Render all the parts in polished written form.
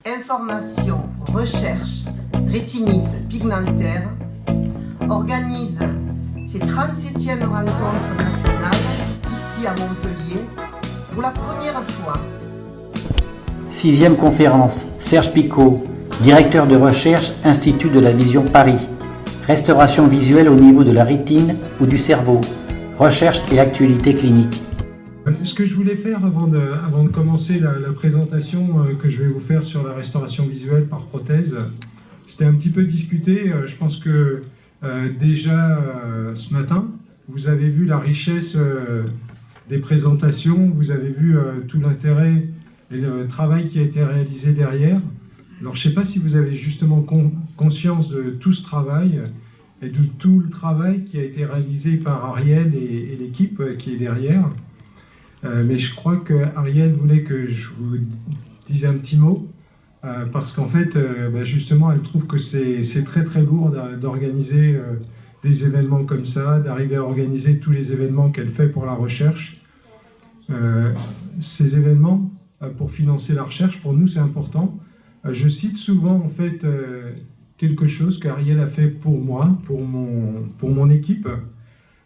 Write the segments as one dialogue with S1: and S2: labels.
S1: Information, recherche, rétinite pigmentaire organise ses 37e rencontres nationales ici à Montpellier pour la première fois.
S2: 6e conférence, Serge Picot, directeur de recherche, Institut de la Vision Paris. Restauration visuelle au niveau de la rétine ou du cerveau. Recherche et actualité clinique.
S3: Ce que je voulais faire avant de commencer la présentation que je vais vous faire sur la restauration visuelle par prothèse, c'était un petit peu discuter. Je pense que déjà ce matin, vous avez vu la richesse des présentations, vous avez vu tout l'intérêt et le travail qui a été réalisé derrière. Alors je ne sais pas si vous avez justement conscience de tout ce travail et de tout le travail qui a été réalisé par Ariel et l'équipe qui est derrière. Mais je crois qu'Ariel voulait que je vous dise un petit mot, parce qu'en fait, justement, elle trouve que c'est très très lourd d'organiser des événements comme ça, d'arriver à organiser tous les événements qu'elle fait pour la recherche. Ces événements, pour financer la recherche, pour nous, c'est important. Je cite souvent, en fait, quelque chose qu'Ariel a fait pour moi, pour mon équipe.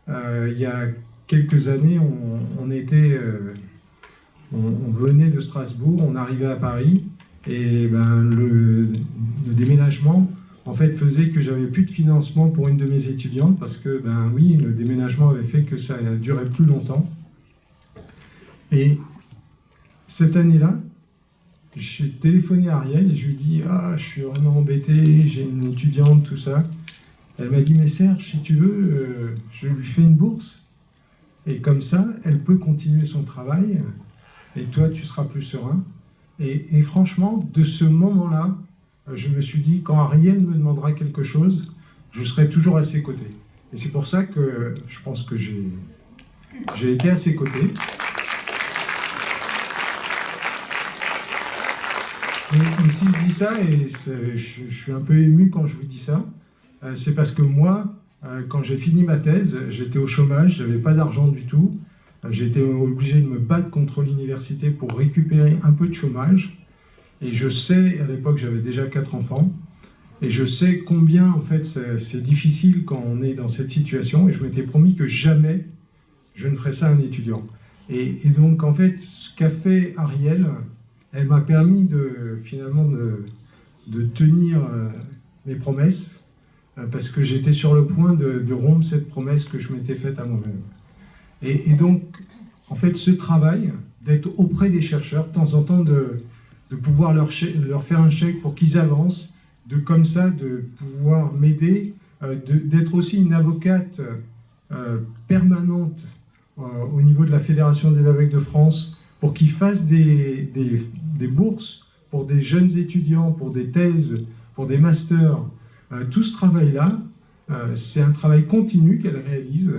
S3: Il y a quelques années, on venait de Strasbourg, on arrivait à Paris, et le déménagement, en fait, faisait que j'avais plus de financement pour une de mes étudiantes, parce que, oui, le déménagement avait fait que ça durait plus longtemps. Et cette année-là, j'ai téléphoné à Ariel et je lui ai dit « Ah, je suis vraiment embêté, j'ai une étudiante, tout ça. » Elle m'a dit « Mais Serge, si tu veux, je lui fais une bourse. Et comme ça, elle peut continuer son travail, et toi, tu seras plus serein. » Et franchement, de ce moment-là, je me suis dit, quand Ariel me demandera quelque chose, je serai toujours à ses côtés. Et c'est pour ça que je pense que j'ai été à ses côtés. Et si je dis ça, et je suis un peu ému quand je vous dis ça, c'est parce que moi, quand j'ai fini ma thèse, j'étais au chômage, je n'avais pas d'argent du tout. J'étais obligé de me battre contre l'université pour récupérer un peu de chômage. Et je sais, à l'époque, j'avais déjà 4 enfants. Et je sais combien, en fait, c'est difficile quand on est dans cette situation. Et je m'étais promis que jamais je ne ferais ça à un étudiant. Et donc, en fait, ce qu'a fait Ariel, elle m'a permis finalement de tenir mes promesses. Parce que j'étais sur le point de rompre cette promesse que je m'étais faite à moi-même. Et donc, en fait, ce travail, d'être auprès des chercheurs, de temps en temps, de pouvoir leur faire un chèque pour qu'ils avancent, comme ça, de pouvoir m'aider, d'être aussi une avocate permanente au niveau de la Fédération des aveugles de France, pour qu'ils fassent des bourses pour des jeunes étudiants, pour des thèses, pour des masters. Tout ce travail-là, c'est un travail continu qu'elle réalise,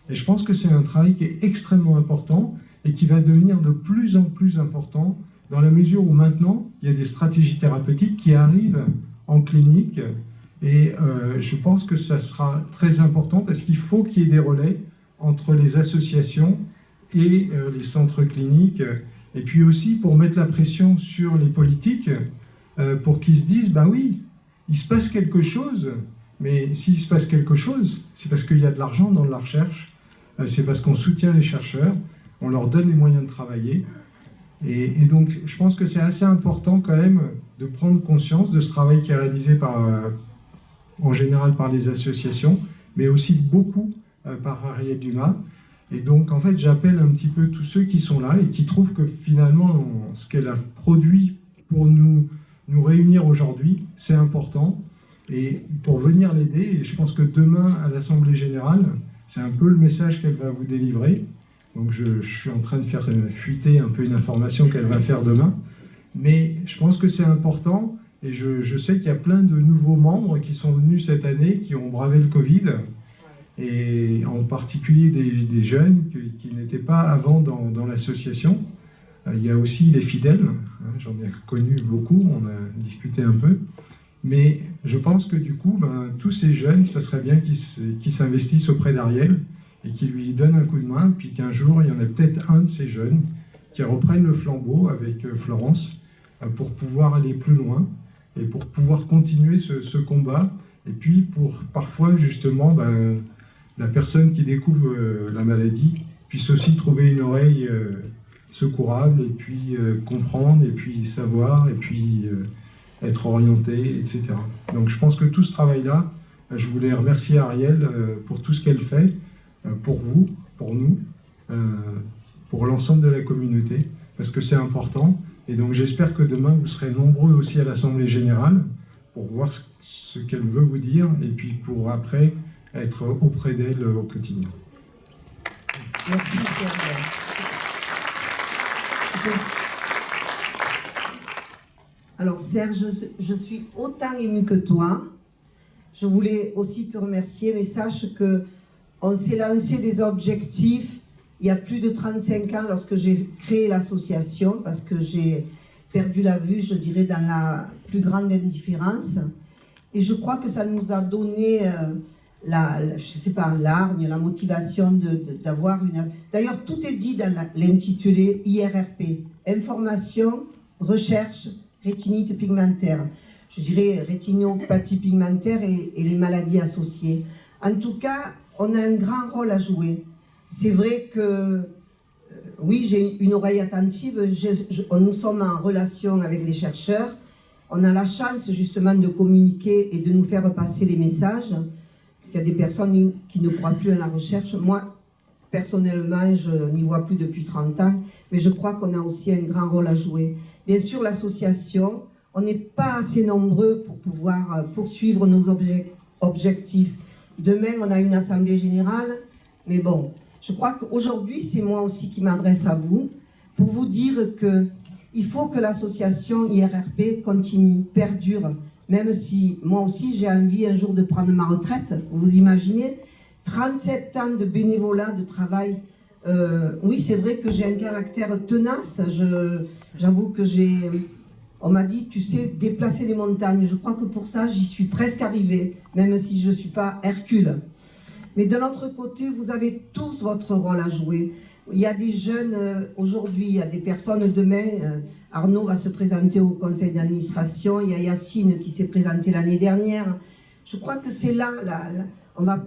S3: et je pense que c'est un travail qui est extrêmement important et qui va devenir de plus en plus important dans la mesure où maintenant, il y a des stratégies thérapeutiques qui arrivent en clinique, et je pense que ça sera très important parce qu'il faut qu'il y ait des relais entre les associations et les centres cliniques, et puis aussi pour mettre la pression sur les politiques, pour qu'ils se disent, oui, il se passe quelque chose, mais s'il se passe quelque chose, c'est parce qu'il y a de l'argent dans la recherche, c'est parce qu'on soutient les chercheurs, on leur donne les moyens de travailler. Et donc, je pense que c'est assez important quand même de prendre conscience de ce travail qui est réalisé en général par les associations, mais aussi beaucoup par Ariel Dumas. Et donc, en fait, j'appelle un petit peu tous ceux qui sont là et qui trouvent que finalement, ce qu'elle a produit pour nous réunir aujourd'hui, c'est important, et pour venir l'aider. Et je pense que demain, à l'Assemblée Générale, c'est un peu le message qu'elle va vous délivrer. Donc je suis en train de faire fuiter un peu une information qu'elle va faire demain. Mais je pense que c'est important, et je sais qu'il y a plein de nouveaux membres qui sont venus cette année, qui ont bravé le Covid, et en particulier des jeunes qui n'étaient pas avant dans l'association. Il y a aussi les fidèles, j'en ai connu beaucoup, on a discuté un peu, mais je pense que du coup, tous ces jeunes, ça serait bien qu'ils s'investissent auprès d'Ariel et qu'ils lui donnent un coup de main, puis qu'un jour, il y en ait peut-être un de ces jeunes qui reprenne le flambeau avec Florence pour pouvoir aller plus loin et pour pouvoir continuer ce combat. Et puis pour parfois justement la personne qui découvre la maladie puisse aussi trouver une oreille secourable et puis comprendre et puis savoir et puis être orienté, etc. Donc je pense que tout ce travail-là, je voulais remercier Ariel pour tout ce qu'elle fait, pour vous, pour nous, pour l'ensemble de la communauté, parce que c'est important. Et donc j'espère que demain vous serez nombreux aussi à l'Assemblée Générale pour voir ce qu'elle veut vous dire et puis pour après être auprès d'elle au quotidien.
S1: Merci Serge. Alors Serge, je suis autant émue que toi. Je voulais aussi te remercier, mais sache qu'on s'est lancé des objectifs il y a plus de 35 ans lorsque j'ai créé l'association, parce que j'ai perdu la vue, je dirais, dans la plus grande indifférence. Et je crois que ça nous a donné, je sais pas, l'argne, la motivation d'avoir une... D'ailleurs, tout est dit dans l'intitulé IRRP, Information, Recherche, Rétinite pigmentaire. Je dirais rétinopathie pigmentaire et les maladies associées. En tout cas, on a un grand rôle à jouer. C'est vrai que, oui, j'ai une oreille attentive, nous sommes en relation avec les chercheurs, on a la chance justement de communiquer et de nous faire passer les messages. Il y a des personnes qui ne croient plus à la recherche. Moi, personnellement, je n'y vois plus depuis 30 ans, mais je crois qu'on a aussi un grand rôle à jouer. Bien sûr, l'association, on n'est pas assez nombreux pour pouvoir poursuivre nos objectifs. Demain, on a une assemblée générale, mais bon, je crois qu'aujourd'hui, c'est moi aussi qui m'adresse à vous pour vous dire qu'il faut que l'association IRRP continue, perdure, même si moi aussi j'ai envie un jour de prendre ma retraite. Vous imaginez, 37 ans de bénévolat, de travail. Oui, c'est vrai que j'ai un caractère tenace. J'avoue que on m'a dit, tu sais, déplacer les montagnes. Je crois que pour ça, j'y suis presque arrivée, même si je ne suis pas Hercule. Mais de l'autre côté, vous avez tous votre rôle à jouer. Il y a des jeunes aujourd'hui, il y a des personnes demain. Arnaud va se présenter au conseil d'administration. Il y a Yacine qui s'est présenté l'année dernière. Je crois que c'est là, on va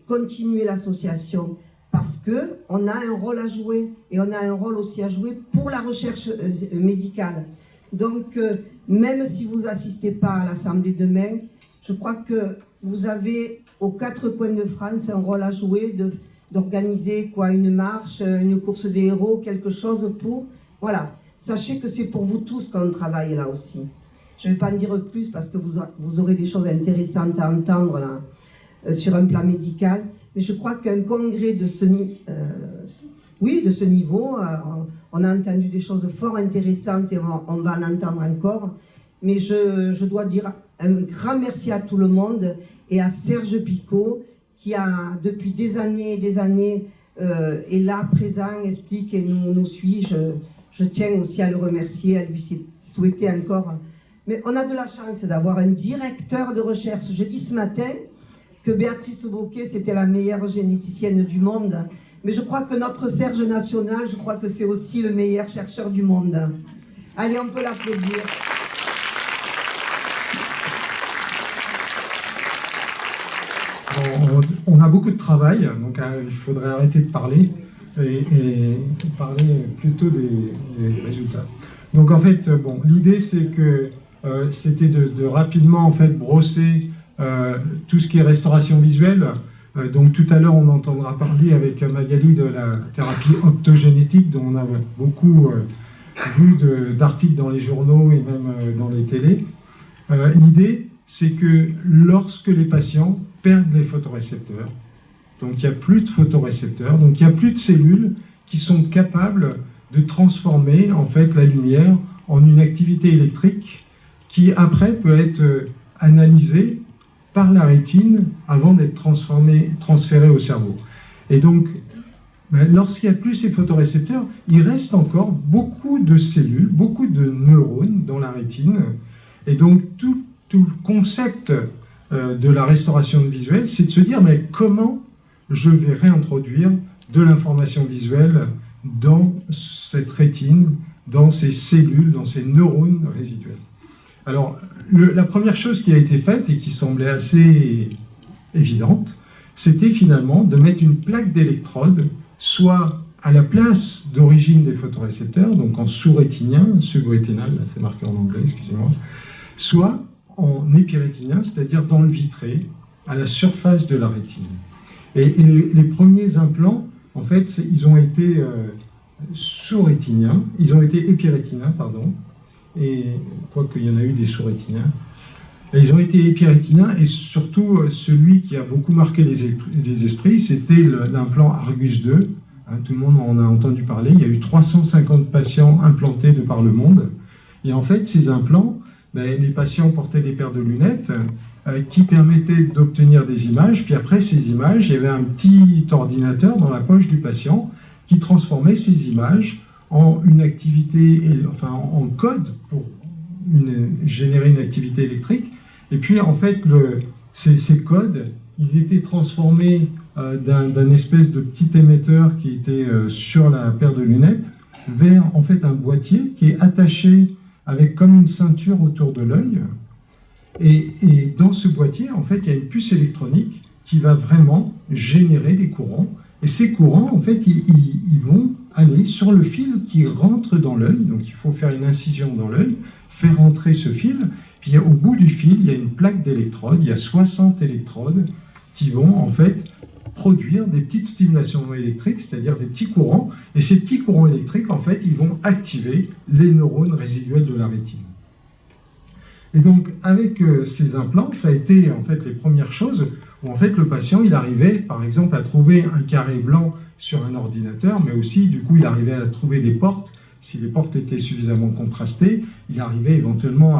S1: continuer l'association parce qu'on a un rôle à jouer et on a un rôle aussi à jouer pour la recherche médicale. Donc, même si vous n'assistez pas à l'Assemblée demain, je crois que vous avez aux 4 coins de France un rôle à jouer d'organiser une marche, une course des héros, quelque chose pour... Voilà, sachez que c'est pour vous tous qu'on travaille là aussi. Je ne vais pas en dire plus parce que vous aurez des choses intéressantes à entendre là, sur un plan médical. Mais je crois qu'un congrès de ce niveau, on a entendu des choses fort intéressantes et on va en entendre encore. Mais je dois dire un grand merci à tout le monde et à Serge Picot qui a depuis des années et des années est là, présent, explique et nous suit. Je tiens aussi à le remercier, à lui souhaiter encore. Mais on a de la chance d'avoir un directeur de recherche. Je dis ce matin que Béatrice Bocquet, c'était la meilleure généticienne du monde. Mais je crois que notre Serge national, je crois que c'est aussi le meilleur chercheur du monde. Allez, on peut l'applaudir.
S3: On a beaucoup de travail, donc il faudrait arrêter de parler et parler plutôt des résultats. Donc en fait, bon, l'idée c'est que c'était de rapidement en fait brosser tout ce qui est restauration visuelle. Donc tout à l'heure on entendra parler avec Magali de la thérapie optogénétique dont on a beaucoup vu d'articles dans les journaux et même dans les télés. L'idée c'est que lorsque les patients perdent les photorécepteurs, donc il n'y a plus de photorécepteurs, donc il n'y a plus de cellules qui sont capables de transformer en fait la lumière en une activité électrique qui après peut être analysée par la rétine avant d'être transférée au cerveau. Et donc, lorsqu'il n'y a plus ces photorécepteurs, il reste encore beaucoup de cellules, beaucoup de neurones dans la rétine. Et donc, tout le concept de la restauration visuelle, c'est de se dire, mais comment je vais réintroduire de l'information visuelle dans cette rétine dans ces cellules, dans ces neurones résiduels. Alors, la première chose qui a été faite et qui semblait assez évidente, c'était finalement de mettre une plaque d'électrode, soit à la place d'origine des photorécepteurs, donc en sous-rétinien, subrétinal, là c'est marqué en anglais, excusez-moi, soit en épirétinien, c'est-à-dire dans le vitré, à la surface de la rétine. Et les premiers implants, en fait, ils ont été sous-rétiniens, ils ont été épirétiniens, pardon, et quoique il y en a eu des sous-rétiniens. Ils ont été épirétiniens, et surtout celui qui a beaucoup marqué les esprits, c'était l'implant Argus 2. Hein, tout le monde en a entendu parler. Il y a eu 350 patients implantés de par le monde. Et en fait, ces implants, les patients portaient des paires de lunettes qui permettaient d'obtenir des images. Puis après ces images, il y avait un petit ordinateur dans la poche du patient qui transformait ces images en une activité, enfin en code pour générer une activité électrique. Et puis en fait, ces codes, ils étaient transformés d'un espèce de petit émetteur qui était sur la paire de lunettes vers en fait un boîtier qui est attaché avec comme une ceinture autour de l'œil. Et dans ce boîtier, en fait, il y a une puce électronique qui va vraiment générer des courants. Et ces courants, en fait, ils vont aller sur le fil qui rentre dans l'œil. Donc, il faut faire une incision dans l'œil, faire entrer ce fil. Puis, au bout du fil, il y a une plaque d'électrodes. Il y a 60 électrodes qui vont, en fait, produire des petites stimulations électriques, c'est-à-dire des petits courants. Et ces petits courants électriques, en fait, ils vont activer les neurones résiduels de la rétine. Et donc, avec ces implants, ça a été en fait les premières choses où en fait le patient, il arrivait par exemple à trouver un carré blanc sur un ordinateur, mais aussi du coup il arrivait à trouver des portes. Si les portes étaient suffisamment contrastées, il arrivait éventuellement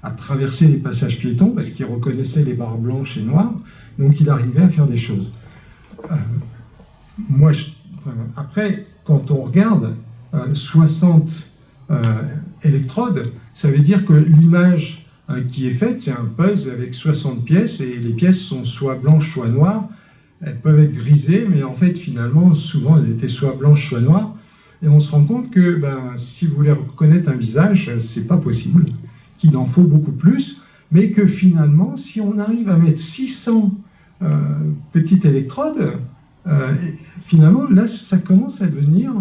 S3: à traverser les passages piétons parce qu'il reconnaissait les barres blanches et noires. Donc il arrivait à faire des choses. Après, quand on regarde 60 électrodes, ça veut dire que l'image qui est faite, c'est un puzzle avec 60 pièces, et les pièces sont soit blanches, soit noires. Elles peuvent être grisées, mais en fait, finalement, souvent, elles étaient soit blanches, soit noires. Et on se rend compte que si vous voulez reconnaître un visage, c'est pas possible, qu'il en faut beaucoup plus, mais que finalement, si on arrive à mettre 600 petites électrodes, finalement, là, ça commence à devenir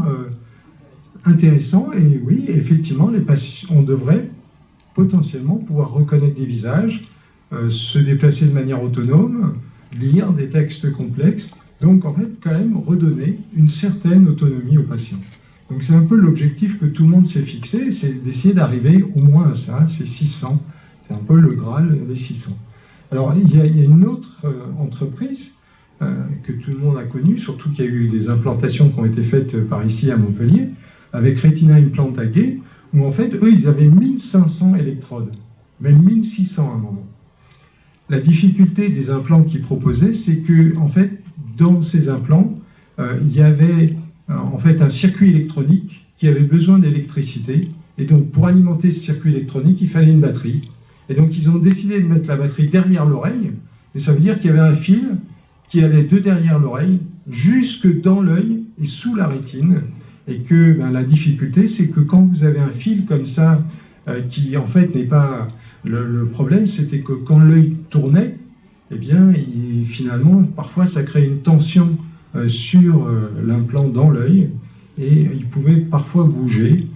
S3: intéressant. Et oui, effectivement, les patients, on devrait potentiellement pouvoir reconnaître des visages, se déplacer de manière autonome, lire des textes complexes, donc en fait quand même redonner une certaine autonomie aux patients. Donc c'est un peu l'objectif que tout le monde s'est fixé, c'est d'essayer d'arriver au moins à ça, c'est 600, c'est un peu le Graal des 600. Alors il y a une autre entreprise que tout le monde a connue, surtout qu'il y a eu des implantations qui ont été faites par ici à Montpellier, avec Retina Implant AG, où en fait, eux, ils avaient 1500 électrodes, même 1600 à un moment. La difficulté des implants qu'ils proposaient, c'est que, en fait, dans ces implants, il y avait en fait un circuit électronique qui avait besoin d'électricité, et donc pour alimenter ce circuit électronique, il fallait une batterie. Et donc ils ont décidé de mettre la batterie derrière l'oreille, et ça veut dire qu'il y avait un fil qui allait de derrière l'oreille jusque dans l'œil et sous la rétine. Et que la difficulté, c'est que quand vous avez un fil comme ça, qui en fait n'est pas... Le problème, c'était que quand l'œil tournait, eh bien, finalement, parfois, ça crée une tension sur l'implant dans l'œil, et il pouvait parfois bouger.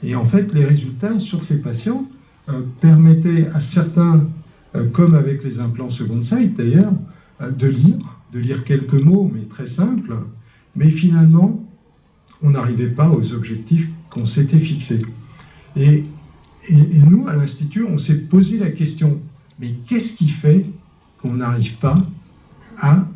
S3: Et en fait, les résultats sur ces patients permettaient à certains, comme avec les implants Second Sight d'ailleurs, de lire quelques mots, mais très simples, mais finalement, on n'arrivait pas aux objectifs qu'on s'était fixés. Et nous, à l'Institut, on s'est posé la question, mais qu'est-ce qui fait qu'on n'arrive pas à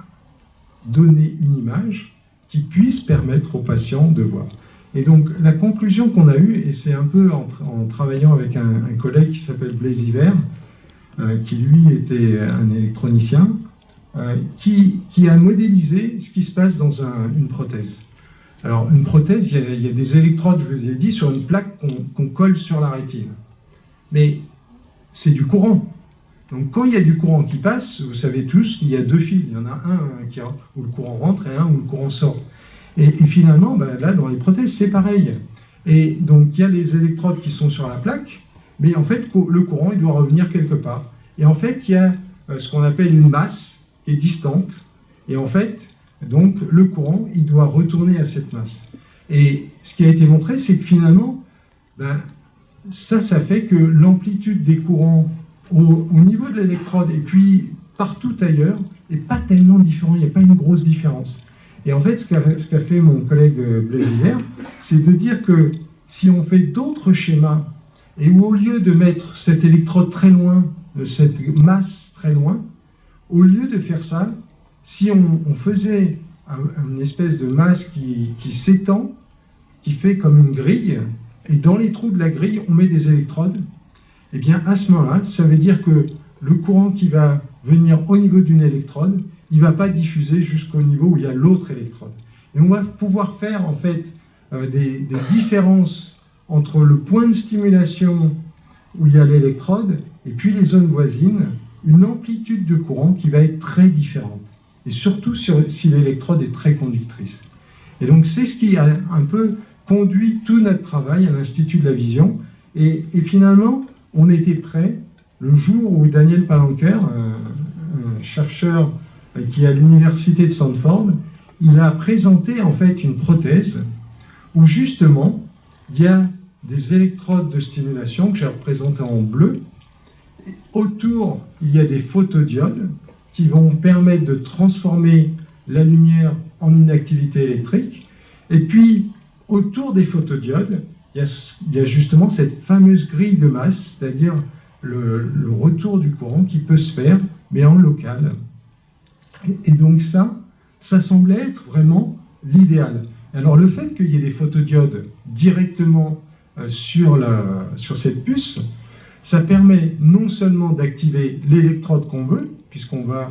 S3: donner une image qui puisse permettre aux patients de voir? Et donc, la conclusion qu'on a eue, et c'est un peu en travaillant avec un collègue qui s'appelle Blaise Hiver, qui lui était un électronicien, qui a modélisé ce qui se passe dans une prothèse. Alors, une prothèse, il y a des électrodes, je vous ai dit, sur une plaque qu'on colle sur la rétine. Mais c'est du courant. Donc, quand il y a du courant qui passe, vous savez tous qu'il y a deux fils. Il y en a un où le courant rentre et un où le courant sort. Et finalement, là, dans les prothèses, c'est pareil. Et donc, il y a les électrodes qui sont sur la plaque, mais en fait, le courant, il doit revenir quelque part. Et en fait, il y a ce qu'on appelle une masse qui est distante. Et en fait, donc, le courant, il doit retourner à cette masse. Et ce qui a été montré, c'est que finalement, ça fait que l'amplitude des courants au niveau de l'électrode et puis partout ailleurs n'est pas tellement différent, il n'y a pas une grosse différence. Et en fait, ce qu'a fait mon collègue Blaise Hiver, c'est de dire que si on fait d'autres schémas, et où au lieu de mettre cette électrode très loin, de cette masse très loin, au lieu de faire ça, si on faisait une espèce de masse qui s'étend, qui fait comme une grille, et dans les trous de la grille, on met des électrodes, et bien à ce moment-là, ça veut dire que le courant qui va venir au niveau d'une électrode, il ne va pas diffuser jusqu'au niveau où il y a l'autre électrode. Et on va pouvoir faire en fait des différences entre le point de stimulation où il y a l'électrode et puis les zones voisines, une amplitude de courant qui va être très différente. Et surtout si l'électrode est très conductrice. Et donc c'est ce qui a un peu conduit tout notre travail à l'Institut de la Vision. Et finalement, on était prêt le jour où Daniel Palanker, un chercheur qui est à l'université de Stanford, il a présenté en fait une prothèse où justement il y a des électrodes de stimulation que j'ai représentées en bleu. Autour, il y a des photodiodes qui vont permettre de transformer la lumière en une activité électrique. Et puis, autour des photodiodes, il y a justement cette fameuse grille de masse, c'est-à-dire le retour du courant qui peut se faire, mais en local. Et donc ça semblait être vraiment l'idéal. Alors le fait qu'il y ait des photodiodes directement sur cette puce, ça permet non seulement d'activer l'électrode qu'on veut, puisqu'on va,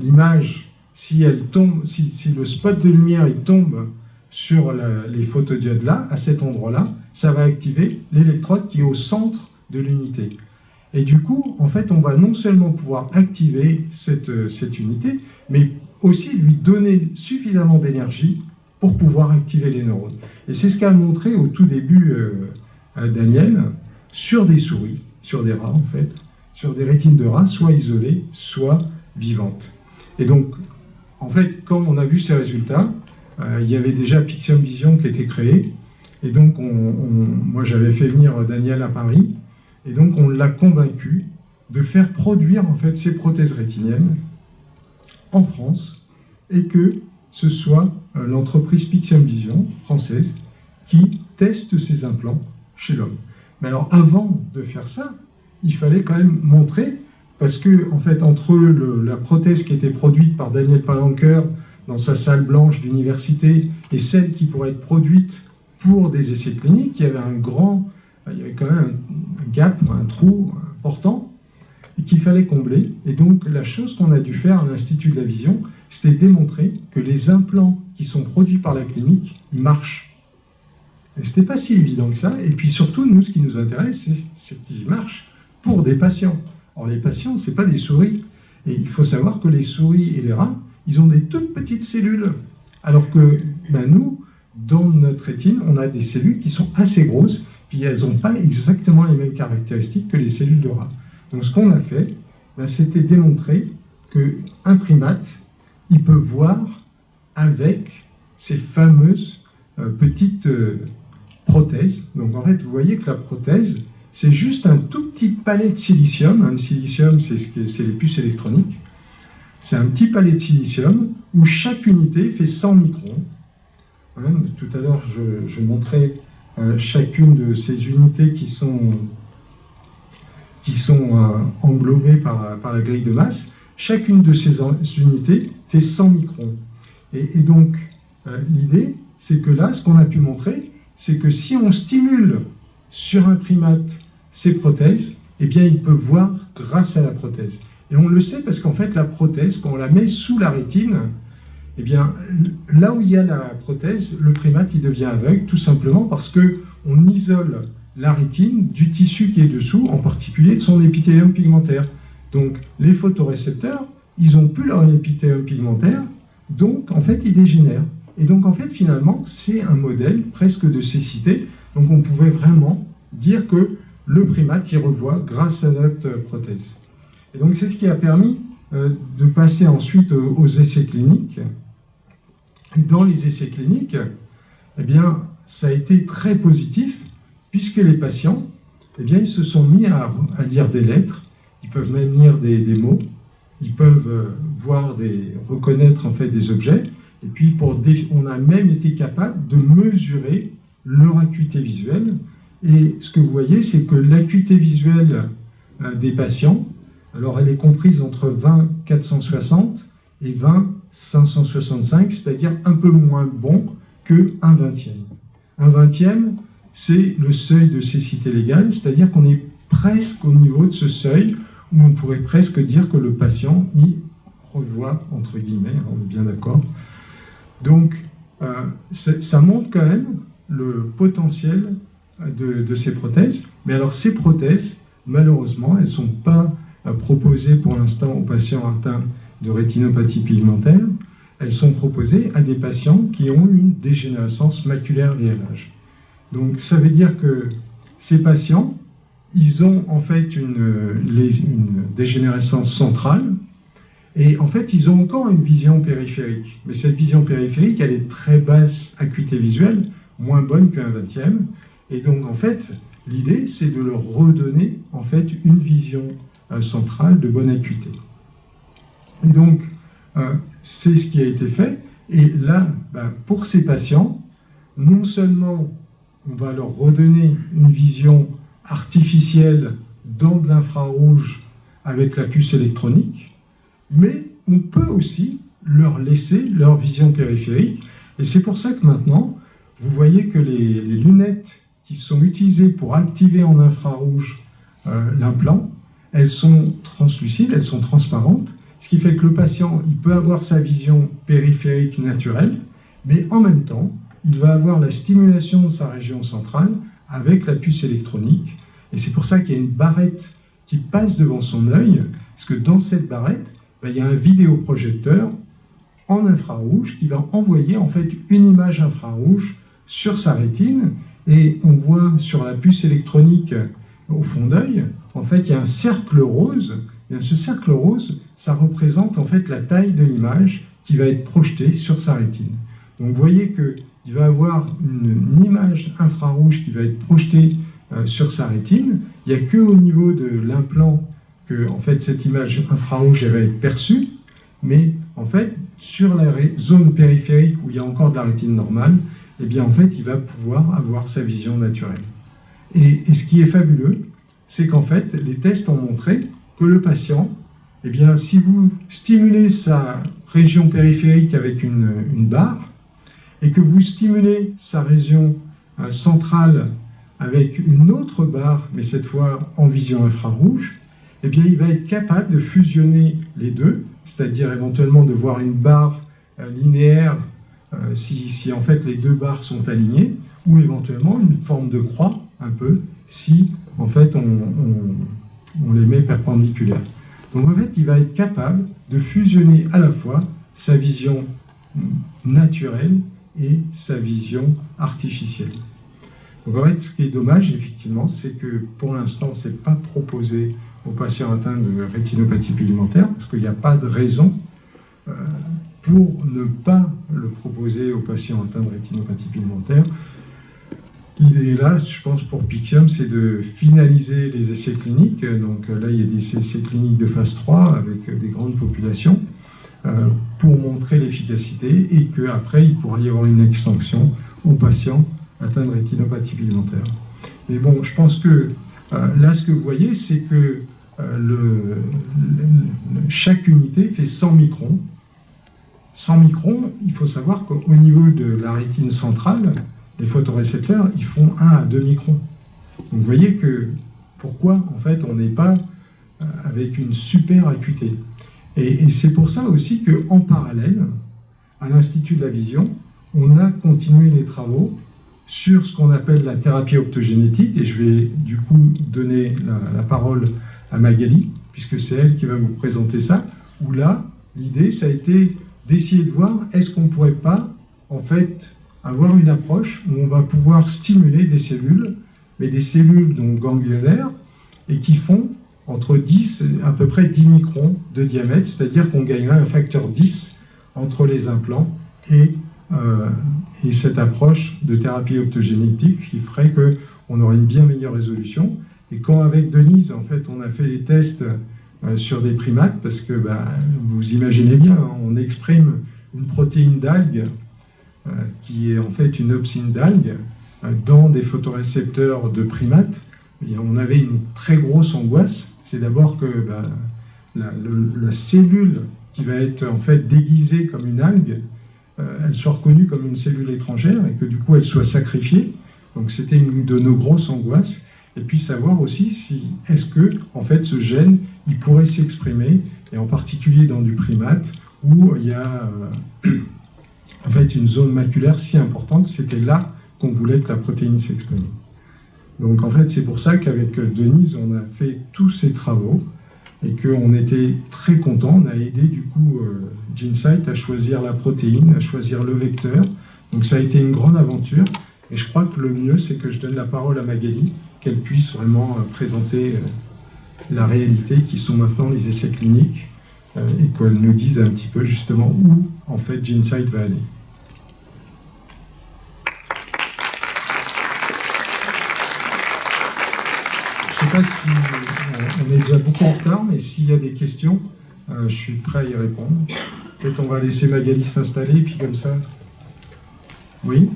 S3: l'image, si le spot de lumière il tombe sur les photodiodes là, à cet endroit-là, ça va activer l'électrode qui est au centre de l'unité. Et du coup, en fait, on va non seulement pouvoir activer cette unité, mais aussi lui donner suffisamment d'énergie pour pouvoir activer les neurones. Et c'est ce qu'a montré au tout début Daniel sur des souris, sur des rats en fait, sur des rétines de rats, soit isolées, soit vivantes. Et donc, en fait, quand on a vu ces résultats, il y avait déjà Pixium Vision qui était créé, et donc moi j'avais fait venir Daniel à Paris, et donc on l'a convaincu de faire produire en fait ces prothèses rétiniennes en France, et que ce soit l'entreprise Pixium Vision française qui teste ces implants chez l'homme. Mais alors avant de faire ça, il fallait quand même montrer, parce que en fait entre la prothèse qui était produite par Daniel Palanker dans sa salle blanche d'université et celle qui pourrait être produite pour des essais cliniques, il y avait quand même un gap, un trou important qu'il fallait combler. Et donc la chose qu'on a dû faire à l'Institut de la Vision, c'était démontrer que les implants qui sont produits par la clinique, ils marchent. Et c'était pas si évident que ça. Et puis surtout, nous, ce qui nous intéresse, c'est qu'ils marchent pour des patients. Or, les patients, c'est pas des souris. Et il faut savoir que les souris et les rats, ils ont des toutes petites cellules. Alors que nous, dans notre rétine, on a des cellules qui sont assez grosses, puis elles n'ont pas exactement les mêmes caractéristiques que les cellules de rat. Donc ce qu'on a fait, c'était démontrer qu'un primate, il peut voir avec ces fameuses petites prothèses. Donc en fait, vous voyez que la prothèse, c'est juste un tout petit palais de silicium. Le silicium, c'est les puces électroniques. C'est un petit palais de silicium où chaque unité fait 100 microns. Tout à l'heure, je montrais chacune de ces unités qui sont englobées par la grille de masse. Chacune de ces unités fait 100 microns. Et donc, l'idée, c'est que là, ce qu'on a pu montrer, c'est que si on stimule sur un primate ces prothèses, eh bien, il peut voir grâce à la prothèse. Et on le sait parce qu'en fait, la prothèse, quand on la met sous la rétine, eh bien, là où il y a la prothèse, le primate, il devient aveugle, tout simplement parce qu'on isole la rétine du tissu qui est dessous, en particulier de son épithélium pigmentaire. Donc, les photorécepteurs, ils n'ont plus leur épithélium pigmentaire, donc, en fait, ils dégénèrent. Et donc, en fait, finalement, c'est un modèle presque de cécité, Donc on pouvait vraiment dire que le primate y revoit grâce à notre prothèse. Et donc c'est ce qui a permis de passer ensuite aux essais cliniques. Et dans les essais cliniques, eh bien, ça a été très positif, puisque les patients, eh bien, ils se sont mis à lire des lettres, ils peuvent même lire des mots, ils peuvent reconnaître en fait des objets, et puis on a même été capable de mesurer leur acuité visuelle. Et ce que vous voyez, c'est que l'acuité visuelle des patients, alors elle est comprise entre 20-460 et 20-565, c'est-à-dire un peu moins bon que 1/20. 1/20, c'est le seuil de cécité légale, c'est-à-dire qu'on est presque au niveau de ce seuil où on pourrait presque dire que le patient y revoit, entre guillemets, on est bien d'accord. Donc, ça montre quand même le potentiel de ces prothèses. Mais alors, ces prothèses, malheureusement, elles ne sont pas proposées pour l'instant aux patients atteints de rétinopathie pigmentaire. Elles sont proposées à des patients qui ont une dégénérescence maculaire liée à l'âge. Donc, ça veut dire que ces patients, ils ont en fait une dégénérescence centrale, et en fait, ils ont encore une vision périphérique. Mais cette vision périphérique, elle est très basse acuité visuelle, moins bonne qu'un 20e. Et donc, en fait, l'idée, c'est de leur redonner en fait une vision centrale de bonne acuité. Et donc, c'est ce qui a été fait. Et là, pour ces patients, non seulement on va leur redonner une vision artificielle dans de l'infrarouge avec la puce électronique, mais on peut aussi leur laisser leur vision périphérique. Et c'est pour ça que maintenant, vous voyez que les lunettes qui sont utilisées pour activer en infrarouge l'implant, elles sont translucides, elles sont transparentes, ce qui fait que le patient, il peut avoir sa vision périphérique naturelle, mais en même temps, il va avoir la stimulation de sa région centrale avec la puce électronique. Et c'est pour ça qu'il y a une barrette qui passe devant son œil, parce que dans cette barrette, il y a un vidéoprojecteur en infrarouge qui va envoyer en fait une image infrarouge sur sa rétine, et on voit sur la puce électronique au fond d'œil, en fait, il y a un cercle rose. Et ce cercle rose, ça représente en fait la taille de l'image qui va être projetée sur sa rétine. Donc vous voyez qu'il va avoir une image infrarouge qui va être projetée sur sa rétine. Il n'y a qu'au niveau de l'implant que en fait, cette image infrarouge elle va être perçue, mais en fait, sur la zone périphérique où il y a encore de la rétine normale, eh bien, en fait, il va pouvoir avoir sa vision naturelle. Et ce qui est fabuleux, c'est qu'en fait, les tests ont montré que le patient, eh bien, si vous stimulez sa région périphérique avec une barre, et que vous stimulez sa région centrale avec une autre barre, mais cette fois en vision infrarouge, eh bien, il va être capable de fusionner les deux, c'est-à-dire éventuellement de voir une barre linéaire si en fait les deux barres sont alignées, ou éventuellement une forme de croix, un peu, si en fait on les met perpendiculaires. Donc en fait, il va être capable de fusionner à la fois sa vision naturelle et sa vision artificielle. Donc en fait, ce qui est dommage, effectivement, c'est que pour l'instant, ce n'est pas proposé aux patients atteints de rétinopathie pigmentaire, parce qu'il n'y a pas de raison pour ne pas le proposer aux patients atteints de rétinopathie pigmentaire. L'idée là, je pense, pour Pyxium, c'est de finaliser les essais cliniques. Donc là, il y a des essais cliniques de phase 3 avec des grandes populations pour montrer l'efficacité, et qu'après, il pourra y avoir une extension aux patients atteints de rétinopathie pigmentaire. Mais bon, je pense que là, ce que vous voyez, c'est que chaque unité fait 100 microns. 100 microns, il faut savoir qu'au niveau de la rétine centrale, les photorécepteurs, ils font 1 à 2 microns. Donc vous voyez que pourquoi, en fait, on n'est pas avec une super acuité. Et c'est pour ça aussi qu'en parallèle, à l'Institut de la Vision, on a continué les travaux sur ce qu'on appelle la thérapie optogénétique, et je vais du coup donner la parole à Magali, puisque c'est elle qui va vous présenter ça, où là, l'idée, ça a été d'essayer de voir est-ce qu'on ne pourrait pas, en fait, avoir une approche où on va pouvoir stimuler des cellules, mais des cellules donc ganglionnaires, et qui font entre 10 et à peu près 10 microns de diamètre, c'est-à-dire qu'on gagnerait un facteur 10 entre les implants et cette approche de thérapie optogénétique qui ferait qu'on aurait une bien meilleure résolution. Et quand avec Denise, en fait, on a fait les tests sur des primates, parce que vous imaginez bien, hein, on exprime une protéine d'algue qui est en fait une opsine d'algue dans des photorécepteurs de primates. Et on avait une très grosse angoisse, c'est d'abord que la cellule qui va être en fait déguisée comme une algue, elle soit reconnue comme une cellule étrangère et que du coup elle soit sacrifiée. Donc c'était une de nos grosses angoisses. Et puis savoir aussi si est-ce que en fait ce gène il pourrait s'exprimer, et en particulier dans du primate où il y a en fait une zone maculaire si importante, c'était là qu'on voulait que la protéine s'exprime. Donc en fait c'est pour ça qu'avec Denise on a fait tous ces travaux et qu'on était très contents. On a aidé du coup GeneSight à choisir la protéine, à choisir le vecteur. Donc ça a été une grande aventure et je crois que le mieux c'est que je donne la parole à Magali, qu'elle puisse vraiment présenter la réalité qui sont maintenant les essais cliniques et qu'elle nous dise un petit peu justement où en fait GeneSight va aller. Je ne sais pas si on est déjà beaucoup en retard, mais s'il y a des questions, je suis prêt à y répondre. Peut-être on va laisser Magali s'installer, puis comme ça... Oui ?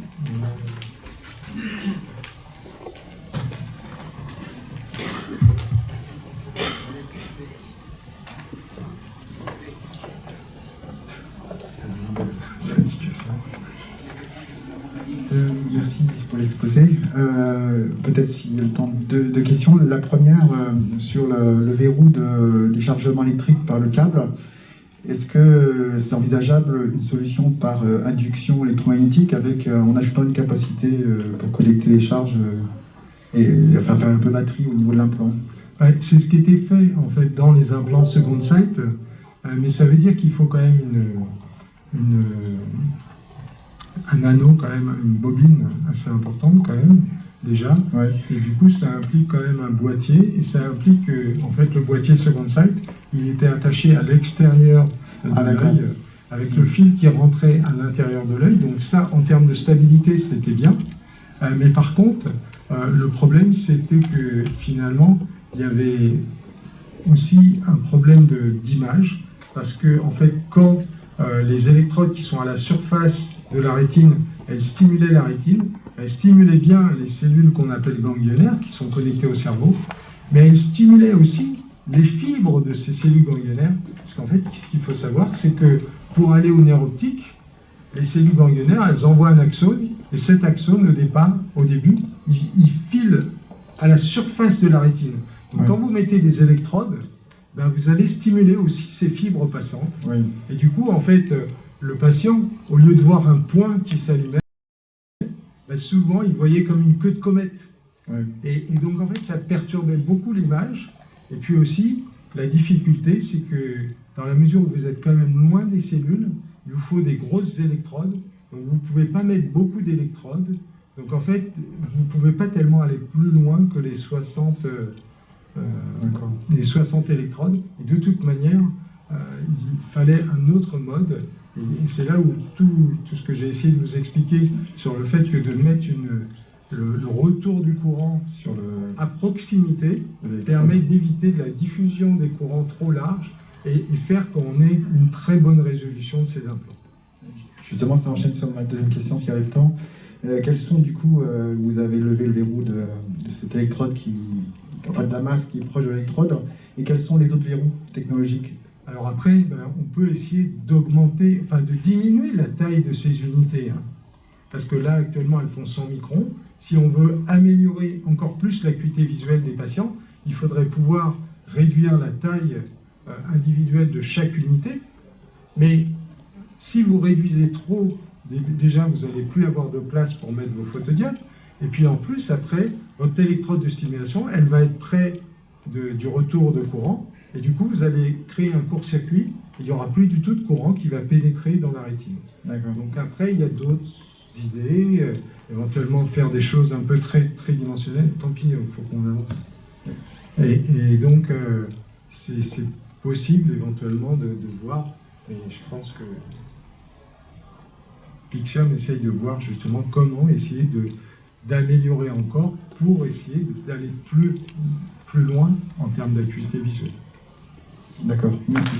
S4: Merci pour l'exposé. Peut-être s'il y a le temps, deux questions. La première, sur le verrou du chargement électrique par le câble. Est-ce que c'est envisageable une solution par induction électromagnétique en ajoutant une capacité pour collecter les charges et enfin faire un peu batterie au niveau de l'implant?
S3: Ouais, c'est ce qui était fait en fait dans les implants Second Sight, mais ça veut dire qu'il faut quand même un anneau, quand même, une bobine assez importante quand même, déjà.
S4: Ouais.
S3: Et du coup, ça implique quand même un boîtier, et ça implique que, en fait, le boîtier Second Sight, il était attaché à l'extérieur de l'œil, avec le fil qui rentrait à l'intérieur de l'œil. Donc ça, en termes de stabilité, c'était bien. Mais par contre, le problème, c'était que finalement, il y avait aussi un problème d'image, parce que, en fait, quand les électrodes qui sont à la surface de la rétine, elles stimulaient la rétine, elles stimulaient bien les cellules qu'on appelle ganglionnaires, qui sont connectées au cerveau, mais elles stimulaient aussi les fibres de ces cellules ganglionnaires, parce qu'en fait, ce qu'il faut savoir, c'est que pour aller au nerf optique, les cellules ganglionnaires, elles envoient un axone, et cet axone, au départ, au début, il file à la surface de la rétine. Donc
S4: ouais.
S3: Quand vous mettez des électrodes, vous allez stimuler aussi ces fibres passantes.
S4: Oui.
S3: Et du coup, en fait, le patient, au lieu de voir un point qui s'allumait, souvent, il voyait comme une queue de comète.
S4: Oui.
S3: Et donc, en fait, ça perturbait beaucoup l'image. Et puis aussi, la difficulté, c'est que dans la mesure où vous êtes quand même loin des cellules, il vous faut des grosses électrodes. Donc, vous ne pouvez pas mettre beaucoup d'électrodes. Donc, en fait, vous ne pouvez pas tellement aller plus loin que les 60 électrodes. Et de toute manière, il fallait un autre mode. Et c'est là où tout ce que j'ai essayé de vous expliquer sur le fait que de mettre le retour du courant à proximité permet d'éviter de la diffusion des courants trop larges et faire qu'on ait une très bonne résolution de ces implants.
S4: Justement, ça enchaîne sur ma deuxième question, s'il y a le temps. Quels sont, du coup, vous avez levé le verrou de cette électrode de la masse qui est proche de l'électrode, et quels sont les autres verrous technologiques?
S3: Alors après, on peut essayer d'augmenter, de diminuer la taille de ces unités. Parce que là, actuellement, elles font 100 microns. Si on veut améliorer encore plus l'acuité visuelle des patients, il faudrait pouvoir réduire la taille individuelle de chaque unité. Mais si vous réduisez trop, déjà, vous n'allez plus avoir de place pour mettre vos photodiapes. Et puis en plus, après, votre électrode de stimulation, elle va être près du retour de courant. Et du coup, vous allez créer un court-circuit. Il n'y aura plus du tout de courant qui va pénétrer dans la rétine.
S4: D'accord.
S3: Donc après, il y a d'autres idées, éventuellement faire des choses un peu très dimensionnelles. Tant pis, il faut qu'on avance. Et donc, c'est possible éventuellement de voir, et je pense que Pixium essaye de voir justement comment essayer d'améliorer encore pour essayer d'aller plus loin en termes d'acuité visuelle.
S4: D'accord, merci.